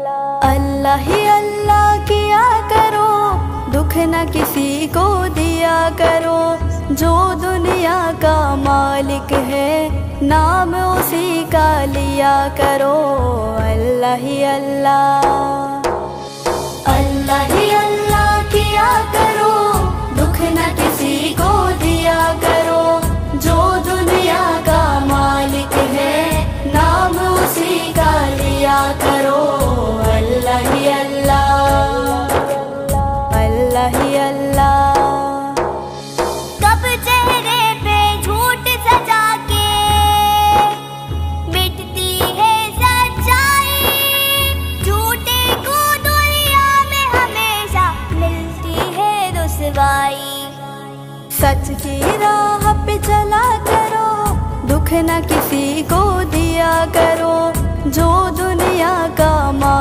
अल्लाह ही अल्लाह किया करो, दुख न किसी को दिया करो। जो दुनिया का मालिक है, नाम उसी का लिया करो। अल्लाह ही अल्लाह, अल्लाह ही अल्लाह किया करो, दुख न किसी को दिया करो। जो दुनिया का मालिक है, नाम उसी का लिया करो। अल्लाह ही अल्लाह, अल्लाह ही अल्लाह। कब चेहरे पे झूठ सजा के मिटती है सच्चाई, झूठे को दुनिया में हमेशा मिलती है रुसवाई। सच की राह पे चला करो, दुख न किसी को दिया करो। जो दुनिया का मालिक